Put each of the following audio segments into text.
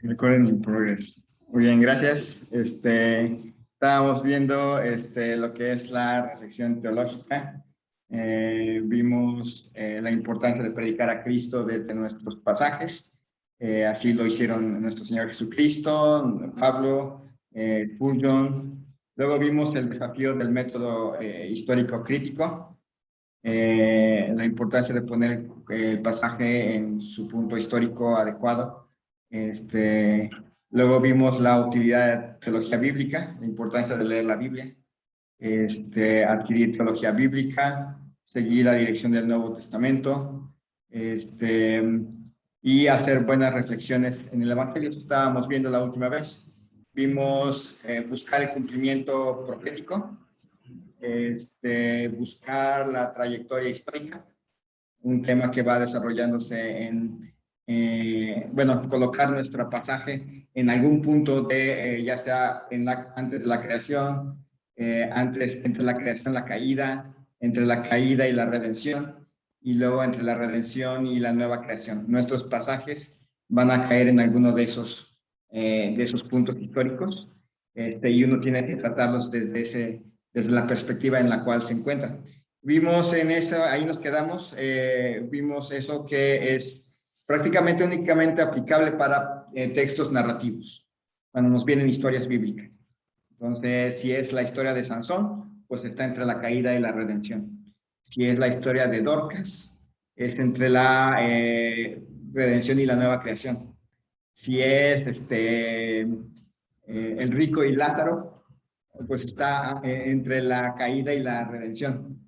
Recording progress. Muy bien, gracias. Estábamos viendo lo que es la reflexión teológica. Vimos la importancia de predicar a Cristo desde nuestros pasajes. Así lo hicieron nuestro Señor Jesucristo, Pablo, Spurgeon. Luego vimos el desafío del método histórico crítico. La importancia de poner el pasaje en su punto histórico adecuado. Luego vimos la utilidad de teología bíblica, la importancia de leer la Biblia, adquirir teología bíblica, seguir la dirección del Nuevo Testamento, y hacer buenas reflexiones en el Evangelio. Estábamos viendo la última vez. Vimos buscar el cumplimiento profético, buscar la trayectoria histórica, un tema que va desarrollándose en, colocar nuestro pasaje en algún punto de, ya sea antes de la creación, entre la creación y la caída, entre la caída y la redención, y luego entre la redención y la nueva creación. Nuestros pasajes van a caer en alguno de esos puntos históricos, y uno tiene que tratarlos desde la perspectiva en la cual se encuentran. Vimos en eso, ahí nos quedamos, vimos eso que es prácticamente únicamente aplicable para textos narrativos, cuando nos vienen historias bíblicas. Entonces, si es la historia de Sansón, pues está entre la caída y la redención. Si es la historia de Dorcas, es entre la redención y la nueva creación. Si es el rico y Lázaro, pues está entre la caída y la redención,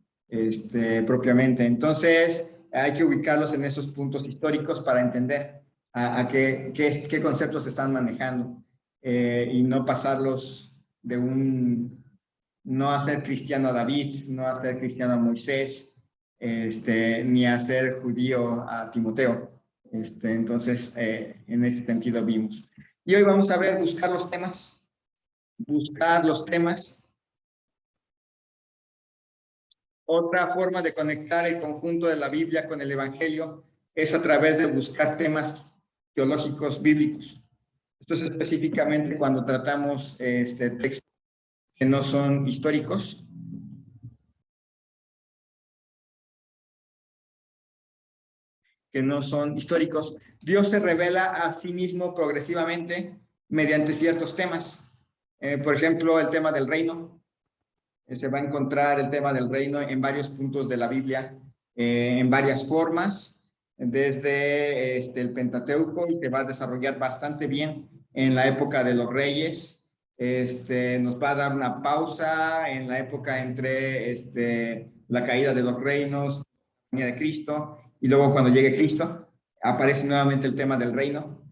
propiamente. Entonces, hay que ubicarlos en esos puntos históricos para entender a qué conceptos se están manejando, y no pasarlos no hacer cristiano a David, no hacer cristiano a Moisés, ni hacer judío a Timoteo. Entonces, en este sentido vimos. Y hoy vamos a ver, buscar los temas. Otra forma de conectar el conjunto de la Biblia con el Evangelio es a través de buscar temas teológicos bíblicos. Esto es específicamente cuando tratamos textos que no son históricos. Dios se revela a sí mismo progresivamente mediante ciertos temas. Por ejemplo, el tema del reino. Se va a encontrar el tema del reino en varios puntos de la Biblia, en varias formas, desde el Pentateuco, y se va a desarrollar bastante bien en la época de los reyes. Nos va a dar una pausa en la época entre la caída de los reinos, la venida de Cristo, y luego cuando llegue Cristo, aparece nuevamente el tema del reino,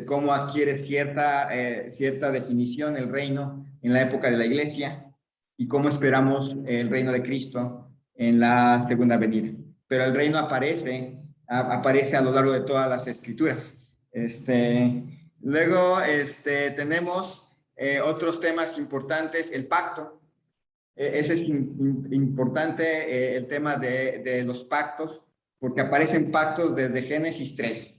cómo adquiere cierta definición el reino en la época de la iglesia, y cómo esperamos el reino de Cristo en la segunda venida. Pero el reino aparece a lo largo de todas las escrituras. Luego tenemos otros temas importantes, el pacto. Ese es importante, el tema de los pactos, porque aparecen pactos desde Génesis 3.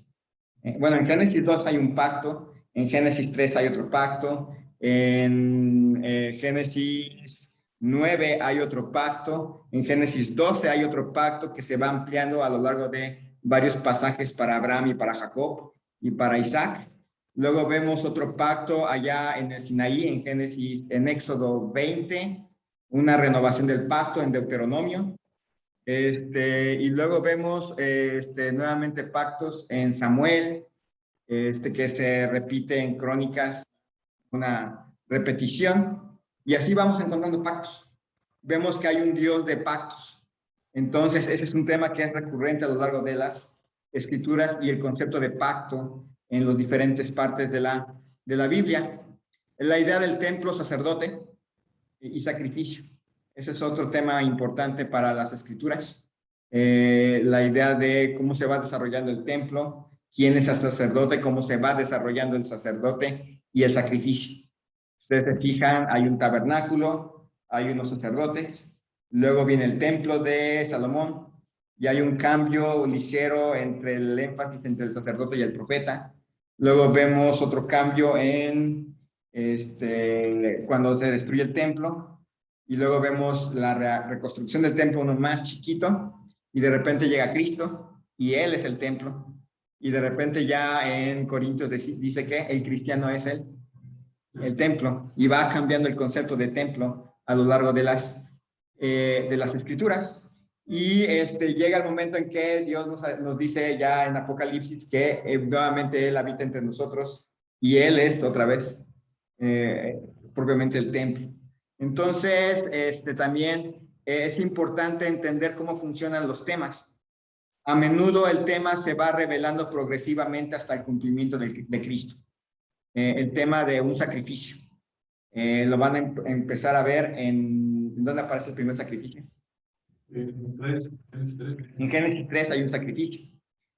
Bueno, en Génesis 2 hay un pacto, en Génesis 3 hay otro pacto, en Génesis 9 hay otro pacto, en Génesis 12 hay otro pacto que se va ampliando a lo largo de varios pasajes para Abraham y para Jacob y para Isaac. Luego vemos otro pacto allá en el Sinaí, en Éxodo 20, una renovación del pacto en Deuteronomio. Y luego vemos nuevamente pactos en Samuel, que se repite en Crónicas, una repetición, y así vamos encontrando pactos. Vemos que hay un Dios de pactos. Entonces, ese es un tema que es recurrente a lo largo de las escrituras, y el concepto de pacto en las diferentes partes de la Biblia. La idea del templo, sacerdote y sacrificio. Ese es otro tema importante para las escrituras. La idea de cómo se va desarrollando el templo, quién es el sacerdote, cómo se va desarrollando el sacerdote y el sacrificio. Ustedes se fijan, hay un tabernáculo, hay unos sacerdotes, luego viene el templo de Salomón, y hay un cambio ligero entre el énfasis entre el sacerdote y el profeta. Luego vemos otro cambio en cuando se destruye el templo. Y luego vemos la reconstrucción del templo, uno más chiquito. Y de repente llega Cristo y Él es el templo. Y de repente ya en Corintios dice que el cristiano es el templo. Y va cambiando el concepto de templo a lo largo de las escrituras. Y llega el momento en que Dios nos dice ya en Apocalipsis que nuevamente Él habita entre nosotros y Él es otra vez propiamente el templo. Entonces, también es importante entender cómo funcionan los temas. A menudo el tema se va revelando progresivamente hasta el cumplimiento de Cristo. El tema de un sacrificio. Lo van a empezar a ver en ¿dónde aparece el primer sacrificio? En Génesis 3 hay un sacrificio.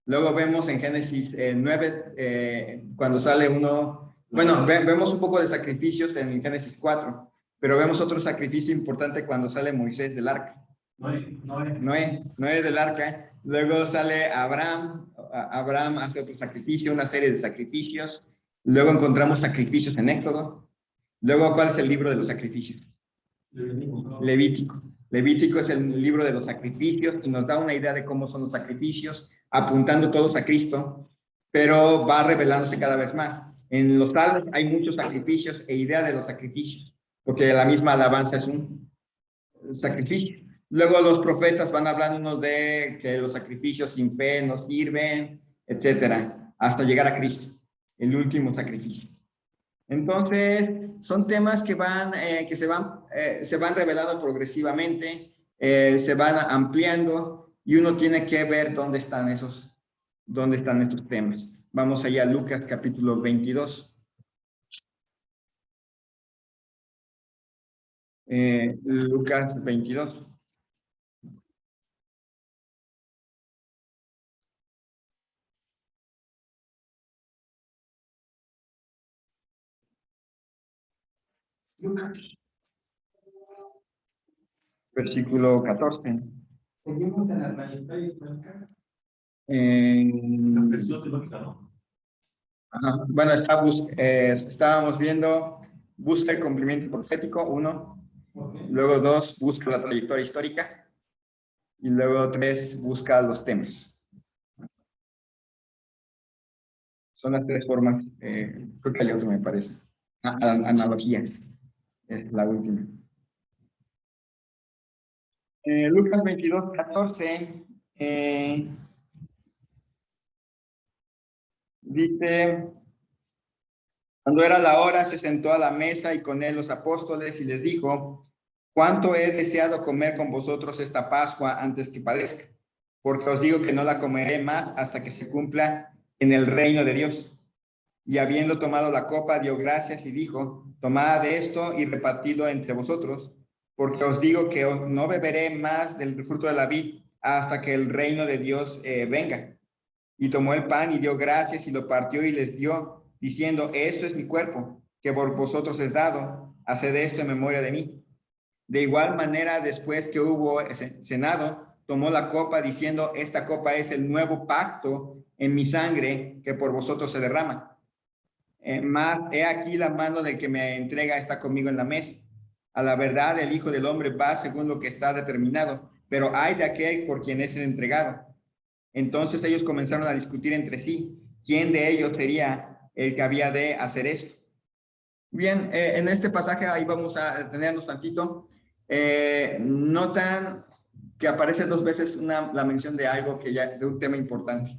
Luego vemos en Génesis 9, cuando sale uno, bueno, vemos un poco de sacrificios en Génesis 4, pero vemos otro sacrificio importante cuando sale Moisés del arca. Noé del arca. Luego sale Abraham. Abraham hace otro sacrificio, una serie de sacrificios. Luego encontramos sacrificios en Éxodo. Luego, ¿cuál es el libro de los sacrificios? Levítico. Levítico es el libro de los sacrificios y nos da una idea de cómo son los sacrificios, apuntando todos a Cristo, pero va revelándose cada vez más. En los salmos hay muchos sacrificios e idea de los sacrificios, porque la misma alabanza es un sacrificio. Luego los profetas van hablándonos de que los sacrificios sin fe no sirven, etcétera, hasta llegar a Cristo, el último sacrificio. Entonces, son temas que se van revelando progresivamente, se van ampliando y uno tiene que ver dónde están esos temas. Vamos allá a Lucas capítulo 22. Lucas 22. Versículo 14. Seguimos en la trayectoria histórica. Bueno, estábamos viendo, busca el cumplimiento profético, 1. Luego 2, busca la trayectoria histórica. Y luego 3, busca los temas. Son las 3 formas. Creo que hay otro, me parece. Analogías. Es la última. Lucas 22, 14. Dice, cuando era la hora, se sentó a la mesa y con él los apóstoles y les dijo, ¿cuánto he deseado comer con vosotros esta Pascua antes que padezca? Porque os digo que no la comeré más hasta que se cumpla en el reino de Dios. Y habiendo tomado la copa, dio gracias y dijo, tomad de esto y repartidlo entre vosotros, porque os digo que no beberé más del fruto de la vid hasta que el reino de Dios venga. Y tomó el pan y dio gracias y lo partió y les dio, diciendo, esto es mi cuerpo, que por vosotros es dado, haced esto en memoria de mí. De igual manera, después que hubo cenado, tomó la copa diciendo, esta copa es el nuevo pacto en mi sangre que por vosotros se derrama. Mas he aquí la mano del que me entrega está conmigo en la mesa. A la verdad, el Hijo del Hombre va según lo que está determinado, pero hay de aquel por quien es entregado. Entonces ellos comenzaron a discutir entre sí, ¿quién de ellos sería el que había de hacer esto? Bien, en este pasaje ahí vamos a detenernos tantito. Notan que aparece 2 veces la mención de algo de un tema importante.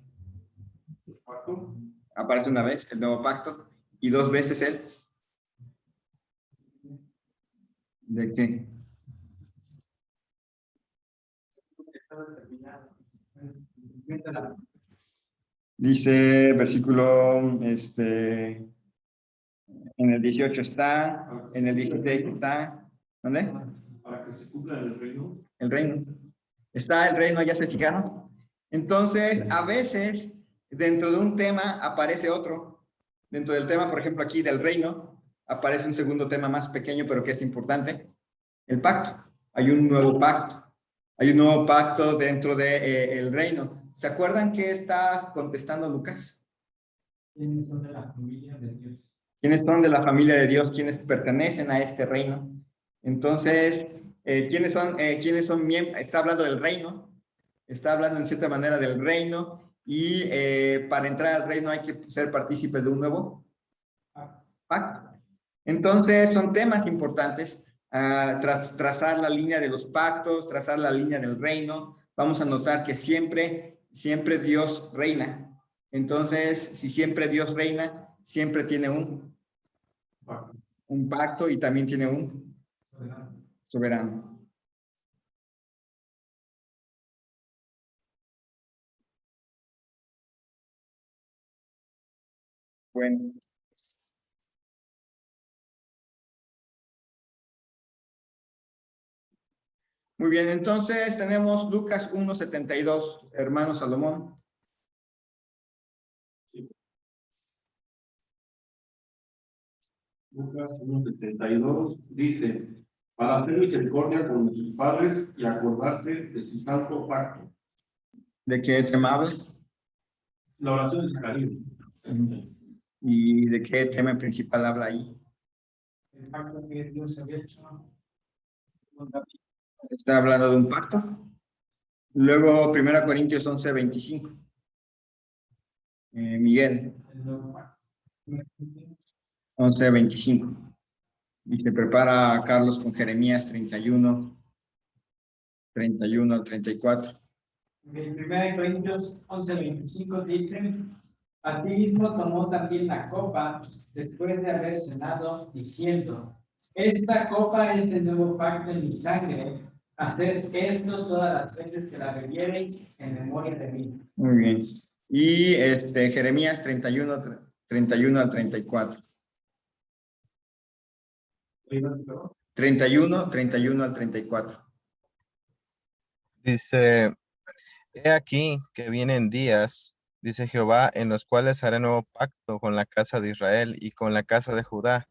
Aparece una vez el nuevo pacto y 2 veces el ¿de qué? Dice versículo en el 18 está, en el 16 está, ¿dónde? Para que se cumpla el reino. El reino. Está el reino, ya se fijaron. Entonces, a veces, dentro de un tema aparece otro. Dentro del tema, por ejemplo, aquí del reino, aparece un segundo tema más pequeño, pero que es importante. El pacto. Hay un nuevo pacto. Hay un nuevo pacto dentro del reino. ¿Se acuerdan qué está contestando Lucas? ¿Quiénes son de la familia de Dios? ¿Quiénes son de la familia de Dios? ¿Quiénes pertenecen a este reino? Entonces, ¿quiénes son miembros? Está hablando del reino, está hablando en cierta manera del reino, y para entrar al reino hay que ser partícipes de un nuevo pacto. Entonces, son temas importantes, trazar la línea de los pactos, trazar la línea del reino. Vamos a notar que siempre Dios reina. Entonces, si siempre Dios reina, siempre tiene un pacto y también tiene un soberano. Bueno. Muy bien, entonces tenemos Lucas 1:72, hermano Salomón. Lucas 1:72 dice, para hacer misericordia con nuestros padres y acordarse de su santo pacto. ¿De qué tema habla? La oración de Zacarías. ¿Y de qué tema principal habla ahí? El pacto que Dios había hecho con David. Está hablando de un pacto. Luego, 1 Corintios 11:25. Miguel, El nuevo pacto. 11:25. Y se prepara a Carlos con Jeremías 31 al 34. En 1 Corintios 11:25 dice, asimismo tomó también la copa después de haber cenado, diciendo, esta copa es el nuevo pacto en mi sangre, haced esto todas las veces que la bebiereis en memoria de mí. Muy bien. Y Jeremías 31 al 34. 31 al 34. Dice, he aquí que vienen días, dice Jehová, en los cuales haré nuevo pacto con la casa de Israel y con la casa de Judá,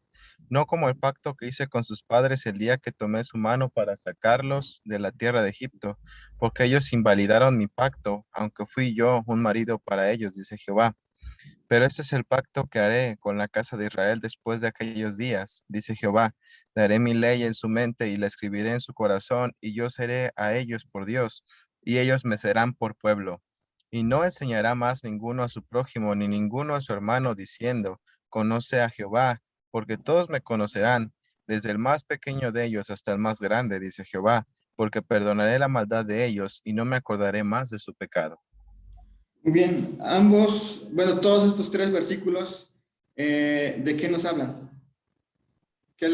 no como el pacto que hice con sus padres el día que tomé su mano para sacarlos de la tierra de Egipto, porque ellos invalidaron mi pacto, aunque fui yo un marido para ellos, dice Jehová. Pero este es el pacto que haré con la casa de Israel después de aquellos días, dice Jehová. Daré mi ley en su mente y la escribiré en su corazón, y yo seré a ellos por Dios, y ellos me serán por pueblo. Y no enseñará más ninguno a su prójimo, ni ninguno a su hermano, diciendo, conoce a Jehová, porque todos me conocerán, desde el más pequeño de ellos hasta el más grande, dice Jehová, porque perdonaré la maldad de ellos, y no me acordaré más de su pecado. Muy bien, todos estos tres versículos, ¿de qué nos hablan? ¿Qué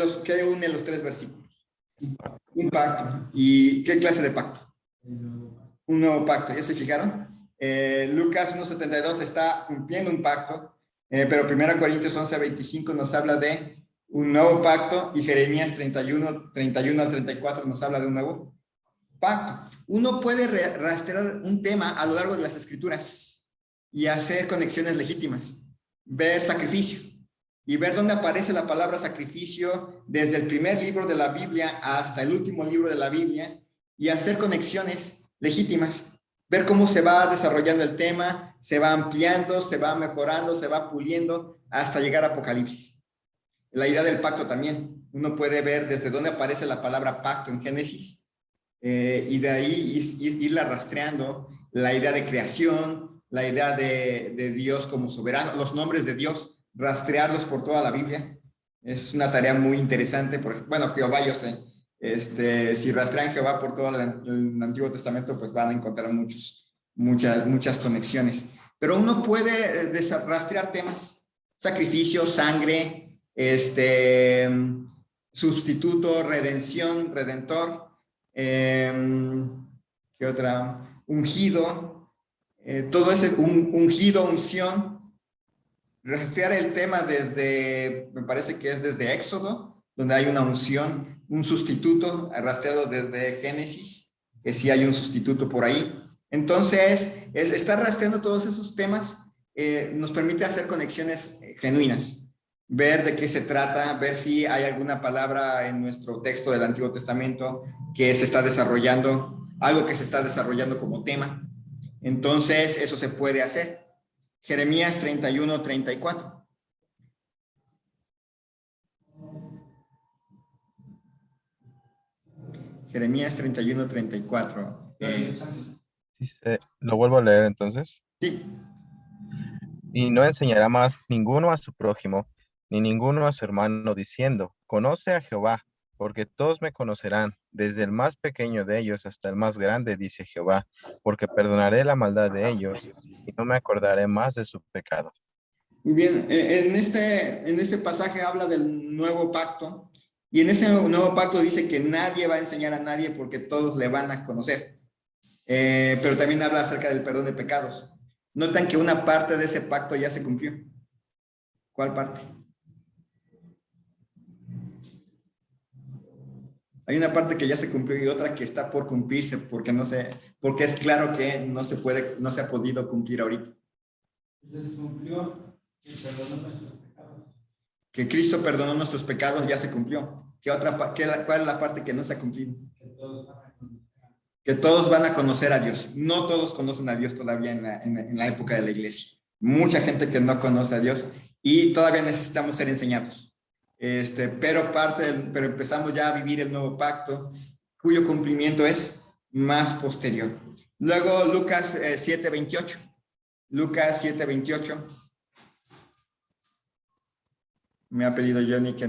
une los tres versículos? Un pacto. ¿Y qué clase de pacto? Un nuevo pacto. ¿Ya se fijaron? Lucas 1:72 está cumpliendo un pacto, pero 1 Corintios 11:25 nos habla de un nuevo pacto, y Jeremías 31 al 34 nos habla de un nuevo pacto. Uno puede rastrear un tema a lo largo de las escrituras y hacer conexiones legítimas, ver sacrificio y ver dónde aparece la palabra sacrificio desde el primer libro de la Biblia hasta el último libro de la Biblia, y hacer conexiones legítimas, ver cómo se va desarrollando el tema, se va ampliando, se va mejorando, se va puliendo hasta llegar a Apocalipsis. La idea del pacto también, uno puede ver desde dónde aparece la palabra pacto en Génesis, y de ahí irla rastreando, la idea de creación, la idea de Dios como soberano, los nombres de Dios, rastrearlos por toda la Biblia. Es una tarea muy interesante. Bueno, Jehová, yo sé, si rastrean Jehová por todo el Antiguo Testamento, pues van a encontrar muchas conexiones. Pero uno puede rastrear temas: sacrificio, sangre, sustituto, redención, redentor, ¿qué otra? Ungido, todo ese ungido, unción. Rastrear el tema me parece que es desde Éxodo, donde hay una unción, un sustituto, rastreado desde Génesis, que sí hay un sustituto por ahí. Entonces, estar rastreando todos esos temas nos permite hacer conexiones genuinas, ver de qué se trata, ver si hay alguna palabra en nuestro texto del Antiguo Testamento que se está desarrollando, algo que se está desarrollando como tema. Entonces, eso se puede hacer. Jeremías 31, 34. Jeremías 31, 34. Dice, lo vuelvo a leer entonces. Sí. Y no enseñará más ninguno a su prójimo, ni ninguno a su hermano, diciendo, conoce a Jehová, porque todos me conocerán, desde el más pequeño de ellos hasta el más grande, dice Jehová, porque perdonaré la maldad de ellos, y no me acordaré más de su pecado. Muy bien, en este pasaje habla del nuevo pacto, y en ese nuevo pacto dice que nadie va a enseñar a nadie porque todos le van a conocer. Pero también habla acerca del perdón de pecados. Notan que una parte de ese pacto ya se cumplió. ¿Cuál parte? Hay una parte que ya se cumplió y otra que está por cumplirse porque porque es claro que no se ha podido cumplir ahorita. Entonces cumplió y perdonó nuestros pecados. Que Cristo perdonó nuestros pecados ya se cumplió. ¿Cuál es la parte que no se ha cumplido? Que todos van a conocer a Dios. No todos conocen a Dios todavía en la época de la iglesia. Mucha gente que no conoce a Dios y todavía necesitamos ser enseñados. Pero empezamos ya a vivir el nuevo pacto, cuyo cumplimiento es más posterior. Luego Lucas 7:28. Lucas 7:28. Me ha pedido Johnny que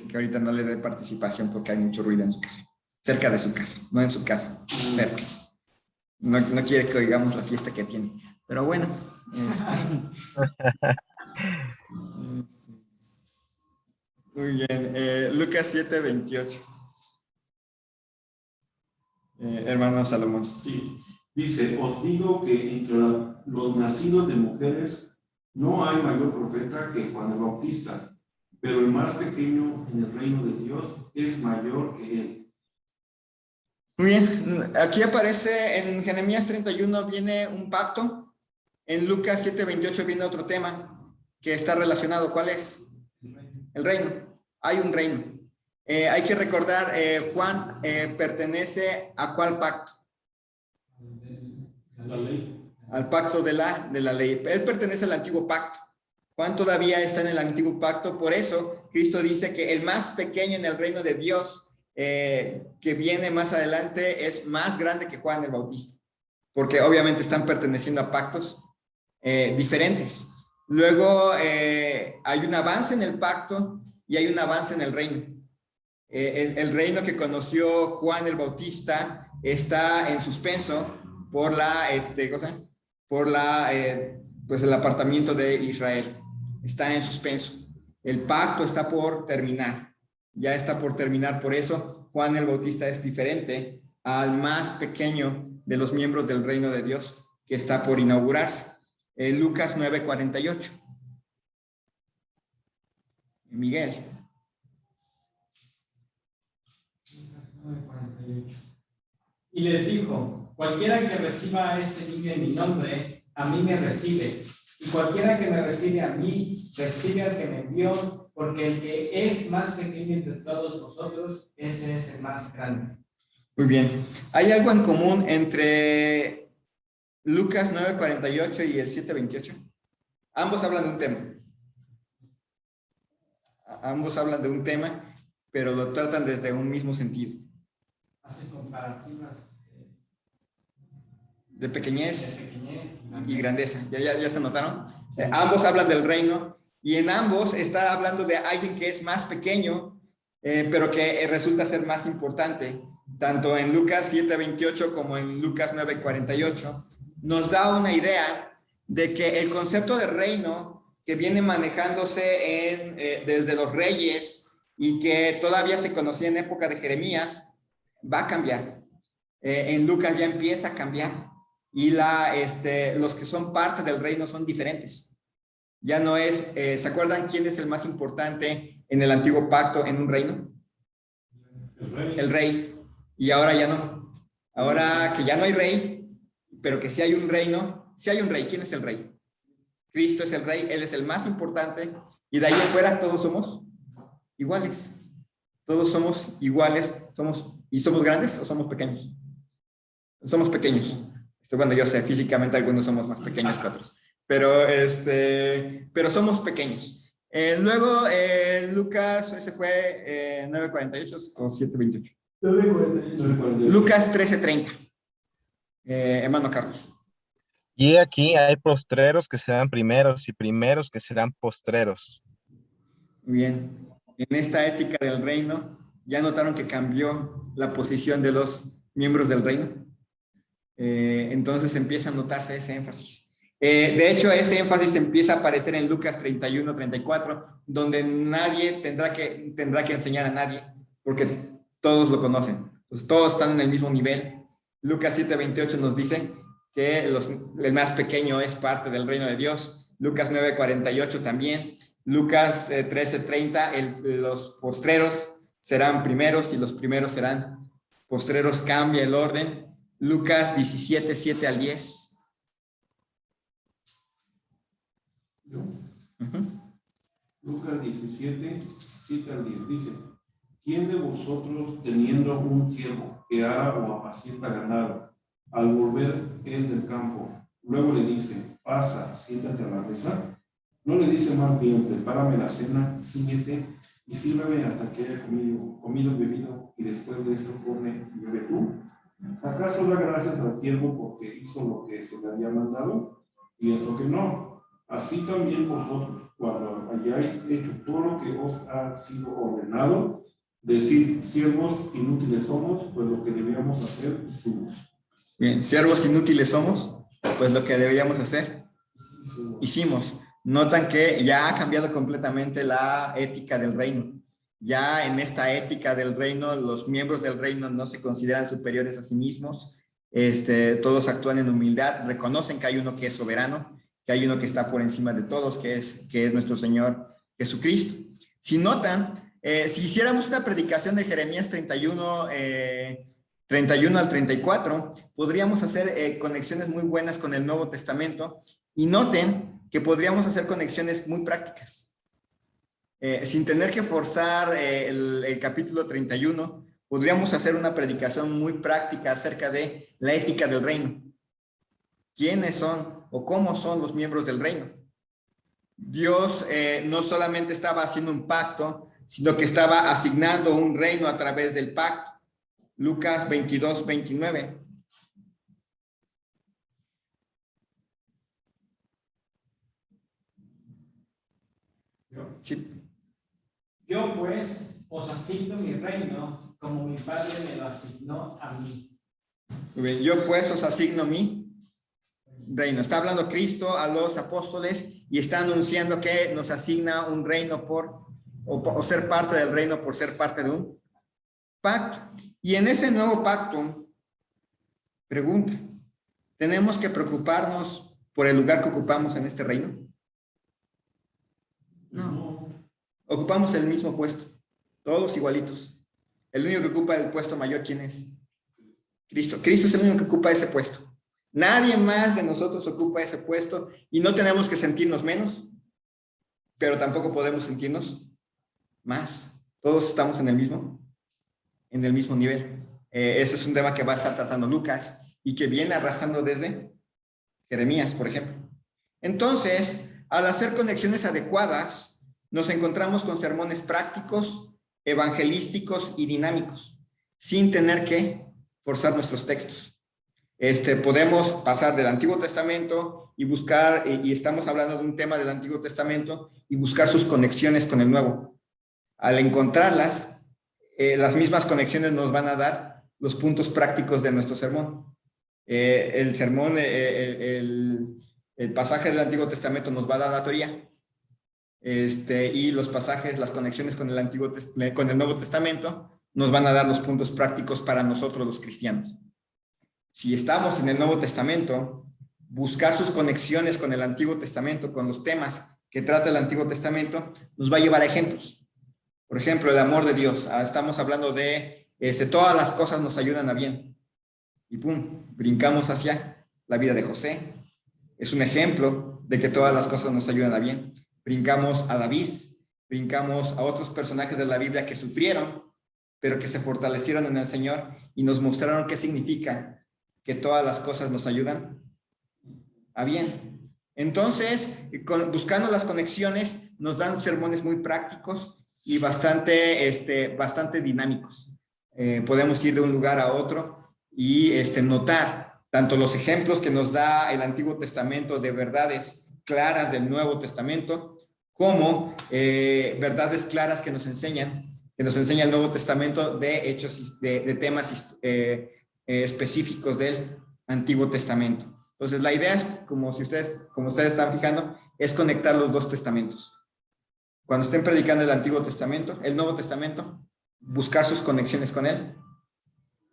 que ahorita no le dé participación porque hay mucho ruido en su casa. Cerca de su casa, no en su casa, cerca. No quiere que oigamos la fiesta que tiene. Pero bueno. Muy bien. Lucas 7:28. Hermano Salomón. Sí. Dice, os digo que entre los nacidos de mujeres no hay mayor profeta que Juan el Bautista, pero el más pequeño en el reino de Dios es mayor que él. Muy bien, aquí aparece en Jeremías 31 viene un pacto, en Lucas 7:28 viene otro tema que está relacionado. ¿Cuál es? El reino. Hay un reino. Hay que recordar, Juan pertenece a ¿cuál pacto? La ley. Al pacto de la ley. Él pertenece al antiguo pacto. Juan todavía está en el antiguo pacto, por eso Cristo dice que el más pequeño en el reino de Dios que viene más adelante es más grande que Juan el Bautista, porque obviamente están perteneciendo a pactos diferentes. Luego hay un avance en el pacto y hay un avance en el reino. El reino que conoció Juan el Bautista está en suspenso por pues el apartamiento de Israel. Está en suspenso. El pacto está por terminar. Ya está por terminar, por eso Juan el Bautista es diferente al más pequeño de los miembros del reino de Dios que está por inaugurarse. Lucas 9:48. Miguel. Lucas 9:48. Y les dijo, cualquiera que reciba a este niño en mi nombre, a mí me recibe. Y cualquiera que me recibe a mí, recibe al que me envió. Porque el que es más pequeño entre todos vosotros, ese es el más grande. Muy bien. ¿Hay algo en común entre Lucas 9:48 y el 7:28? Ambos hablan de un tema. Ambos hablan de un tema, pero lo tratan desde un mismo sentido. Hacen comparativas de pequeñez y grandeza. ¿Ya se notaron? Ambos hablan del reino. Y en ambos está hablando de alguien que es más pequeño, pero que resulta ser más importante. Tanto en Lucas 7:28 como en Lucas 9:48, nos da una idea de que el concepto de reino que viene manejándose desde los reyes y que todavía se conocía en época de Jeremías, va a cambiar. En Lucas ya empieza a cambiar y los que son parte del reino son diferentes. Ya no es, ¿se acuerdan quién es el más importante en el antiguo pacto en un reino? El rey. Y ahora ya no. Ahora que ya no hay rey, pero que sí hay un reino, sí hay un rey. ¿Quién es el rey? Cristo es el rey, Él es el más importante. Y de ahí en fuera todos somos iguales. Todos somos iguales. ¿Somos grandes o somos pequeños? Somos pequeños. Bueno, yo sé, físicamente algunos somos más pequeños que otros, pero somos pequeños. Luego, Lucas, ese fue 9:48 o 7:28. 9:48. Lucas 13:30. Hermano Carlos. Y aquí hay postreros que serán primeros y primeros que serán postreros. Muy bien. En esta ética del reino, ¿ya notaron que cambió la posición de los miembros del reino? Entonces empieza a notarse ese énfasis. De hecho, ese énfasis empieza a aparecer en Lucas 31:34, donde nadie tendrá que enseñar a nadie, porque todos lo conocen. Entonces, todos están en el mismo nivel. Lucas 7:28 nos dice que el más pequeño es parte del reino de Dios. Lucas 9:48 también. Lucas 13:30, los postreros serán primeros y los primeros serán postreros. Cambia el orden. Lucas 17:7-10. Lucas 17:7-10 dice: ¿Quién de vosotros, teniendo un siervo que ara o apacienta ganado, al volver él del campo, luego le dice, pasa, siéntate a la mesa? ¿No le dice más bien, prepárame la cena, síguete y sírveme hasta que haya comido y bebido, y después de esto come y bebe tú? ¿Acaso da gracias al siervo porque hizo lo que se le había mandado? Pienso que no. Así también vosotros, cuando hayáis hecho todo lo que os ha sido ordenado, decid, siervos inútiles somos, pues lo que debíamos hacer hicimos. Bien, siervos inútiles somos, pues lo que deberíamos hacer hicimos. Notan que ya ha cambiado completamente la ética del reino. Ya en esta ética del reino, los miembros del reino no se consideran superiores a sí mismos. Todos actúan en humildad, reconocen que hay uno que es soberano, que hay uno que está por encima de todos, que es nuestro Señor Jesucristo. Si notan, si hiciéramos una predicación de Jeremías 31 al 34, podríamos hacer conexiones muy buenas con el Nuevo Testamento, y noten que podríamos hacer conexiones muy prácticas. Sin tener que forzar el capítulo 31, podríamos hacer una predicación muy práctica acerca de la ética del reino. ¿Quiénes son o cómo son los miembros del reino? Dios no solamente estaba haciendo un pacto, sino que estaba asignando un reino a través del pacto. Lucas 22:29. Sí. Yo pues os asigno mi reino como mi padre me lo asignó a mí. Muy bien. Yo pues os asigno mi reino. Está hablando Cristo a los apóstoles y está anunciando que nos asigna un reino o ser parte del reino por ser parte de un pacto. Y en ese nuevo pacto, pregunta, ¿tenemos que preocuparnos por el lugar que ocupamos en este reino? No. Ocupamos el mismo puesto, todos igualitos. El único que ocupa el puesto mayor, ¿quién es? Cristo. Cristo es el único que ocupa ese puesto. Nadie más de nosotros ocupa ese puesto y no tenemos que sentirnos menos, pero tampoco podemos sentirnos más. Todos estamos en el mismo nivel. Ese es un tema que va a estar tratando Lucas y que viene arrastrando desde Jeremías, por ejemplo. Entonces, al hacer conexiones adecuadas, nos encontramos con sermones prácticos, evangelísticos y dinámicos, sin tener que forzar nuestros textos. Podemos pasar del Antiguo Testamento y buscar, y estamos hablando de un tema del Antiguo Testamento, y buscar sus conexiones con el Nuevo. Al encontrarlas, las mismas conexiones nos van a dar los puntos prácticos de nuestro sermón. El sermón, el pasaje del Antiguo Testamento nos va a dar la teoría, y los pasajes, las conexiones con el Nuevo Testamento nos van a dar los puntos prácticos para nosotros los cristianos. Si estamos en el Nuevo Testamento, buscar sus conexiones con el Antiguo Testamento, con los temas que trata el Antiguo Testamento, nos va a llevar a ejemplos. Por ejemplo, el amor de Dios. Estamos hablando de todas las cosas nos ayudan a bien. Y pum, brincamos hacia la vida de José. Es un ejemplo de que todas las cosas nos ayudan a bien. Brincamos a David, brincamos a otros personajes de la Biblia que sufrieron, pero que se fortalecieron en el Señor y nos mostraron qué significa que todas las cosas nos ayudan a bien. Entonces, buscando las conexiones, nos dan sermones muy prácticos y bastante dinámicos. Podemos ir de un lugar a otro y notar tanto los ejemplos que nos da el Antiguo Testamento de verdades claras del Nuevo Testamento, como verdades claras que nos enseña el Nuevo Testamento de hechos, de temas específicos del Antiguo Testamento. Entonces, la idea es, como ustedes están fijando, es conectar los dos testamentos. Cuando estén predicando el Antiguo Testamento, el Nuevo Testamento, buscar sus conexiones con él.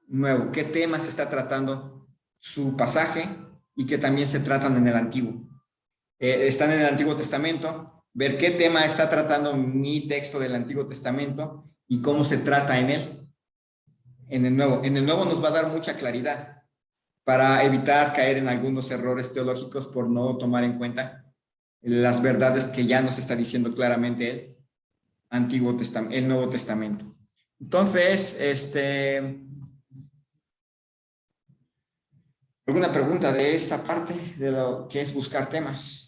Nuevo, ¿qué temas está tratando su pasaje y que también se tratan en el Antiguo? Están en el Antiguo Testamento, ver qué tema está tratando mi texto del Antiguo Testamento y cómo se trata en él. En el Nuevo nos va a dar mucha claridad para evitar caer en algunos errores teológicos por no tomar en cuenta las verdades que ya nos está diciendo claramente el Nuevo Testamento. Entonces, ¿alguna pregunta de esta parte de lo que es buscar temas?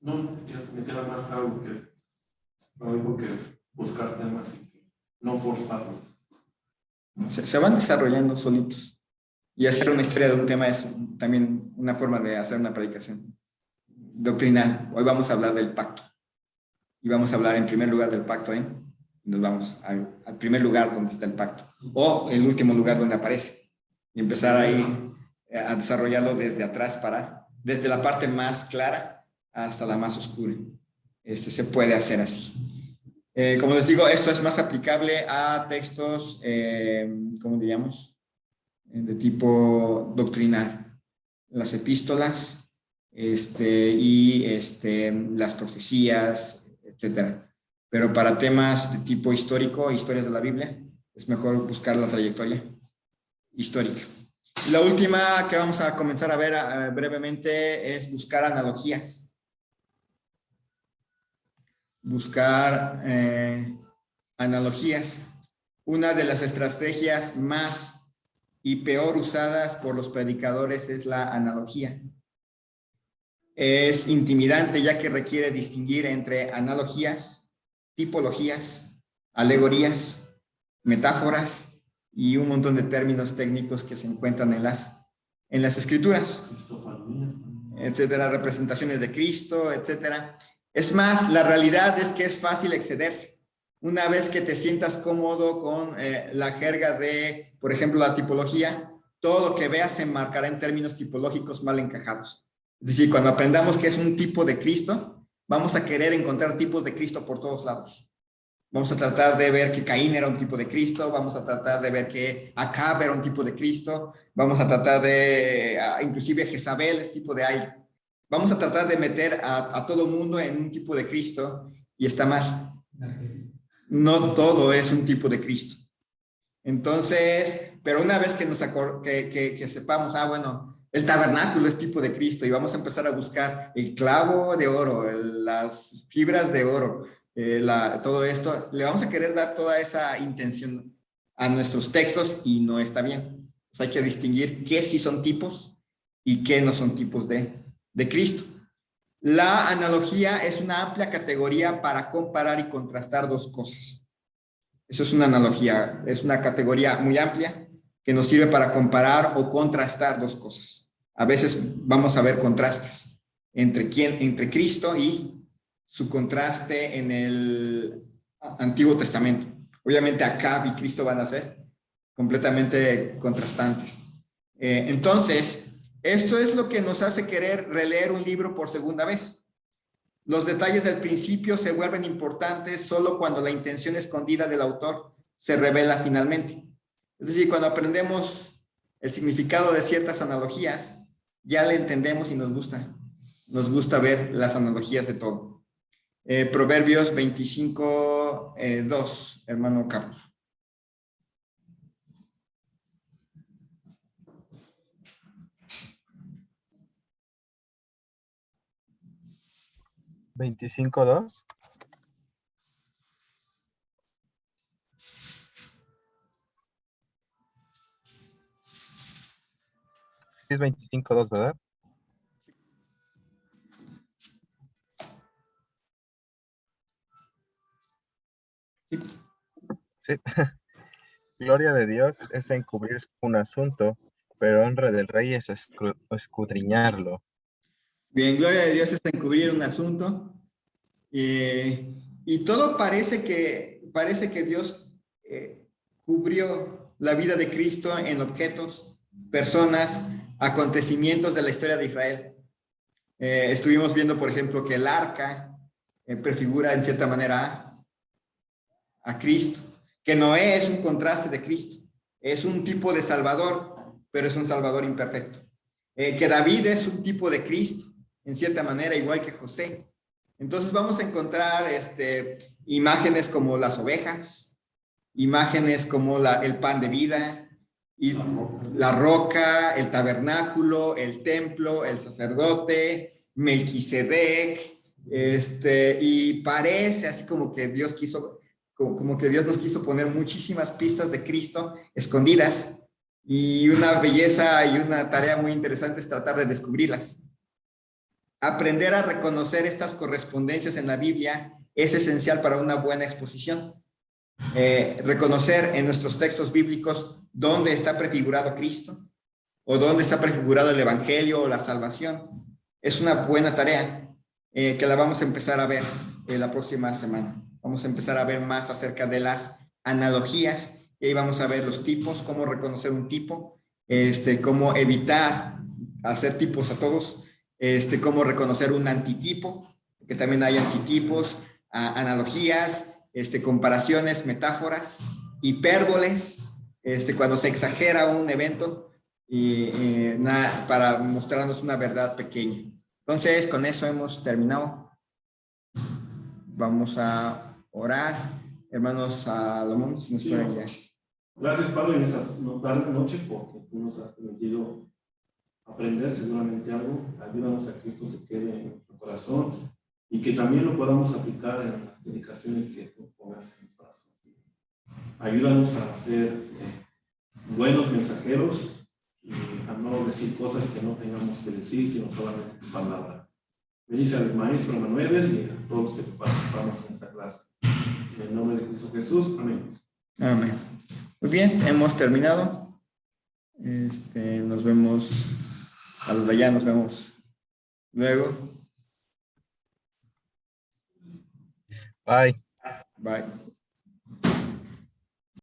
No, ya me queda más claro que no hay que buscar temas y que no forzarlos. Se van desarrollando solitos. Y hacer una historia de un tema es también una forma de hacer una predicación doctrinal. Hoy vamos a hablar del pacto. Y vamos a hablar en primer lugar del pacto, nos vamos al primer lugar donde está el pacto. O el último lugar donde aparece. Y empezar ahí a desarrollarlo desde atrás desde la parte más clara hasta la más oscura. Se puede hacer así. Como les digo, esto es más aplicable a textos, ¿cómo diríamos? De tipo doctrinal. Las epístolas y las profecías, etcétera. Pero para temas de tipo histórico, historias de la Biblia, es mejor buscar la trayectoria histórica. La última que vamos a comenzar a ver brevemente es buscar analogías. Buscar analogías. Una de las estrategias más y peor usadas por los predicadores es la analogía. Es intimidante ya que requiere distinguir entre analogías, tipologías, alegorías, metáforas y un montón de términos técnicos que se encuentran en las escrituras, etcétera, representaciones de Cristo, etcétera. Es más, la realidad es que es fácil excederse. Una vez que te sientas cómodo con la jerga de, por ejemplo, la tipología, todo lo que veas se enmarcará en términos tipológicos mal encajados. Es decir, cuando aprendamos qué es un tipo de Cristo, vamos a querer encontrar tipos de Cristo por todos lados. Vamos a tratar de ver que Caín era un tipo de Cristo, vamos a tratar de ver que Acab era un tipo de Cristo, vamos a tratar de, inclusive Jezabel es tipo de aire. Vamos a tratar de meter a todo mundo en un tipo de Cristo y está mal. No todo es un tipo de Cristo. Entonces, pero una vez que que sepamos, bueno, el tabernáculo es tipo de Cristo y vamos a empezar a buscar el clavo de oro, las fibras de oro, todo esto, le vamos a querer dar toda esa intención a nuestros textos y no está bien. Pues hay que distinguir qué sí son tipos y qué no son tipos de Cristo. La analogía es una amplia categoría para comparar y contrastar dos cosas. Eso es una analogía, es una categoría muy amplia que nos sirve para comparar o contrastar dos cosas. A veces vamos a ver contrastes entre Cristo y su contraste en el Antiguo Testamento. Obviamente Acab y Cristo van a ser completamente contrastantes. Entonces, esto es lo que nos hace querer releer un libro por segunda vez. Los detalles del principio se vuelven importantes solo cuando la intención escondida del autor se revela finalmente. Es decir, cuando aprendemos el significado de ciertas analogías, ya le entendemos y nos gusta ver las analogías de todo. Proverbios 25, 2, hermano Carlos. 25:2. Es 25:2, ¿verdad? Sí. Gloria de Dios es encubrir un asunto, pero honra del rey es escudriñarlo. Bien, gloria de Dios es encubrir un asunto. Y todo parece que Dios cubrió la vida de Cristo en objetos, personas, acontecimientos de la historia de Israel. Estuvimos viendo, por ejemplo, que el arca prefigura en cierta manera a Cristo, que Noé es un contraste de Cristo, es un tipo de Salvador, pero es un Salvador imperfecto. Que David es un tipo de Cristo, en cierta manera, igual que José. Entonces vamos a encontrar imágenes como las ovejas, imágenes como el pan de vida, y la roca, el tabernáculo, el templo, el sacerdote, Melquisedec, y parece así como que Dios quiso, como que Dios nos quiso poner muchísimas pistas de Cristo escondidas, y una belleza y una tarea muy interesante es tratar de descubrirlas. Aprender a reconocer estas correspondencias en la Biblia es esencial para una buena exposición. Reconocer en nuestros textos bíblicos dónde está prefigurado Cristo o dónde está prefigurado el Evangelio o la salvación. Es una buena tarea que la vamos a empezar a ver la próxima semana. Vamos a empezar a ver más acerca de las analogías y ahí vamos a ver los tipos, cómo reconocer un tipo, cómo evitar hacer tipos a todos, cómo reconocer un antitipo, que también hay antitipos, analogías, comparaciones, metáforas, hipérboles, cuando se exagera un evento para mostrarnos una verdad pequeña. Entonces, con eso hemos terminado. Vamos a orar. Hermanos Salomón, si nos pueden guiar. Gracias, Pablo, en esta noche, porque tú nos has permitido aprender seguramente algo. Ayúdanos a que esto se quede en nuestro corazón y que también lo podamos aplicar en las dedicaciones que tú pongas en el corazón. Ayúdanos a ser buenos mensajeros y a no decir cosas que no tengamos que decir, sino solamente tu palabra. Bendice al maestro Manuel y a todos los que participamos en esta clase. En el nombre de Cristo Jesús. Amén. Amén. Muy bien, hemos terminado. Nos vemos, a los de allá nos vemos luego. Bye. Bye.